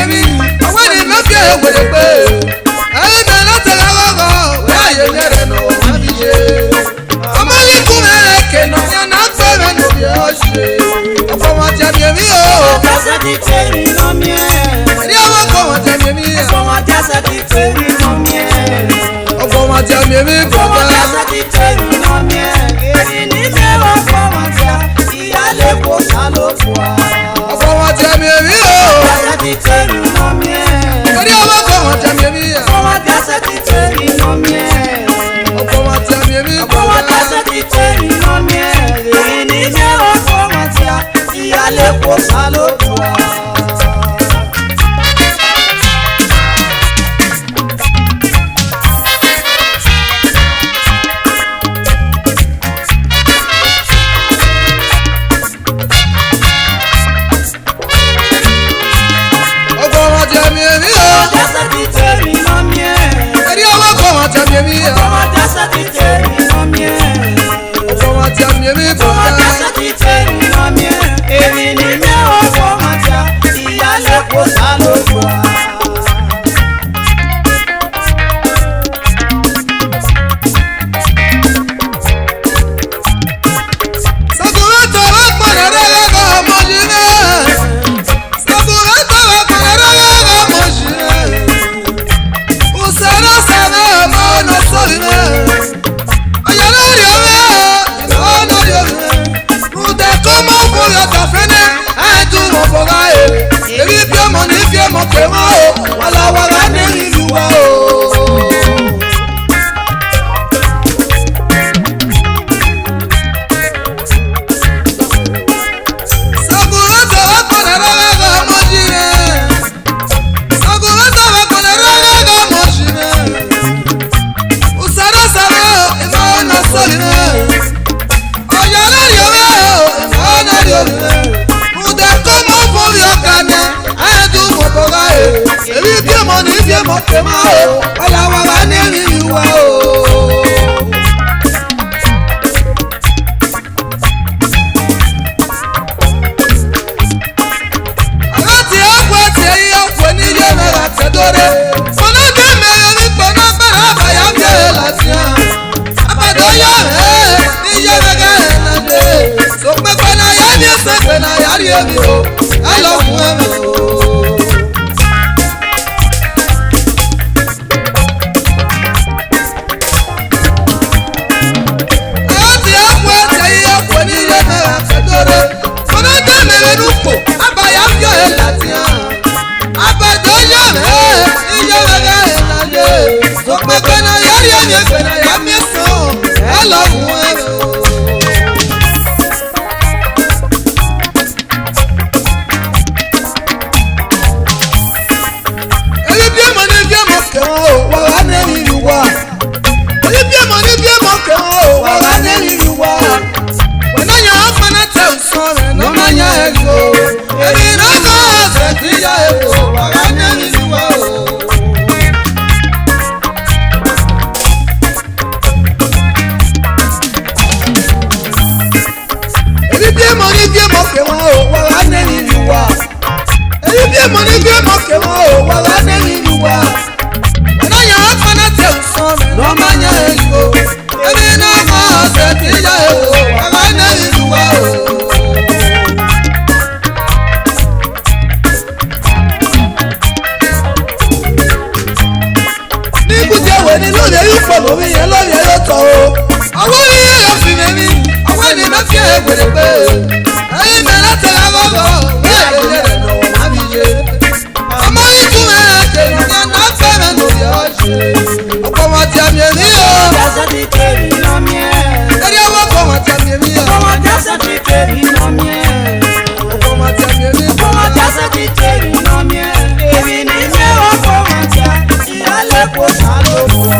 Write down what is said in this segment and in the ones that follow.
mi àwọn ni ma fi egberegbe ayi me na tela gogo we aye nyere no ma fi je ọmọ yi ku me ke no ya na fe me no bi o se ọkọ ma ti abi mi o Ọmọ jásẹ̀ ti tẹ̀rí nọ mi ẹ̀. ri ọmọ ko ma ti abi mi Ọmọ jásẹ̀ ti tẹ̀rí nọ mi ẹ̀. ọkọ ma ti abi mi Ọmọ baba jásẹ̀ ti tẹ̀rí nọ mi ẹ̀. Èyí ní mẹ́wàá fọmọ tí a ìyálé kò sá ló fún wa. ọkọ ma ti abi mi o Jásẹ̀ ti tẹ̀rí nọ mi ẹ̀. ri ọmọ ko ma ti abi mi Ọmọ jásẹ̀ ti tẹ̀rí nọ mi ẹ̀. ọkọ ma ti abi mi Ọmọ jásẹ̀ ti tẹ̀rí nọ mi ẹ̀. Èyí ní mẹ́wàá fọmọ tí a ìyálé kò sá ló fún wa. ọkọ ma ti abi mi o Jásẹ̀ ti tẹ̀rí nọ mi ẹ̀. ri ọmọ ko ma ti abi mi Ọmọ jásẹ̀ ti tẹ̀rí nọ mi ẹ̀. ọkọ ma ti abi mi Ọmọ baba jásẹ̀ ti tẹ̀rí nọ mi ẹ̀. Èmi ni mẹ́wàá fọmọ tí a ìyálé kò sá ló fún wa. Sakurata wa kpanara ga mojine Sakurata wa kpanara ga mojine Usana sana mana soline Ayana riome Ayana riome Mude koma uboya tafene Aitu moboga Ebi piemo ni piemo kema Wala wala ne iluwa Sakurata wa kpanara ga mojine Sakurata wa kpanara ga mojine Usana sana imana soline Ayana riome imana riome Mude koma uboya kane Aitu moboga Ebi piemo ni piemo kema Wala wala ne iluwa Alati akwa ti akwa ni ye na la tedore. Fona de me ni fona para ba ya bi lati an. Abado ya ni ye na ga na de. So pe ko na ya ni se pe na ya ri emi o. I love you o. Alati akwa ti akwa ni ye na la tedore. Fona de me ni po aba ya bi lati an. Abado ya ni ye na ga na de. So pe ko na ya ri emi pe na ya mi so. I love you o. Ebi bi mo ni bi mo ke o wa wa ne ni wa. Ebi bi mo ni bi mo ke o wa wa ne ni wa. When I am fana tell sorry no man ya ego. Ebi no go se ti ya ego wa wa ne ni wa o. Ebi bi mo ni bi mo ke wa o wa wa ne ni wa. Ebi bi mo ni bi mo ke wa o wa wa ne ni wa. When I am fana tell sorry no man ya ego. Ebi no go se ti ya ego wa wa ne ni wa o. Ní lóde yóò pọ̀ lórí yẹn lórí yẹn yóò tọ̀ o. Àwọn yìí yóò fi mẹ́mí, àwọn ènìyàn máa fi ẹ̀gbẹ̀rẹ̀ pé ẹ̀yin mẹ́rin láti ra gbọ́gbọ́ bẹ́ẹ̀ ló lè rẹ̀ lọ́wọ́ má fi ṣe. Ọmọ ikú ẹ̀ kèrè ní ọ̀nà fẹ́rẹ̀ lórí ọ̀ṣẹ́. Ọ̀pọ̀ wọn ti àmì èmi o. Jásẹ̀ ti tẹ̀rí nọ mi ẹ̀. Ẹ̀rí ọwọ́ kọ̀ wọn ti àmì èmi o. Ọmọ jásẹ̀ ti tẹ̀rí nọ mi ẹ̀. Ọ̀pọ̀ wọn ti àmì èmi o. Ọmọ jásẹ̀ ti tẹ̀rí nọ mi ẹ̀. Èmi ni mẹ́wàá fọmọ tí a ìyálé kò sá ló fún wa.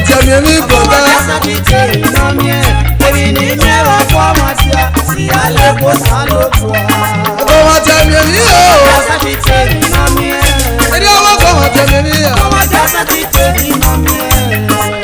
tẹ̀mí mi bọ̀dá. Ọmọ dẹ́sẹ̀ ti tẹ̀ iná mi ẹ̀. Èmi ní mẹ́wàá fún ọmọ tí a sì á lè kó sálókù wa. Ọmọ tẹ̀mí mi o. Ọmọ dẹ́sẹ̀ ti tẹ̀ iná mi ẹ̀. Ẹni ọmọ kọ̀ ọmọ tẹ̀mí mi. Ọmọ dẹ́sẹ̀ ti tẹ̀ iná mi ẹ̀.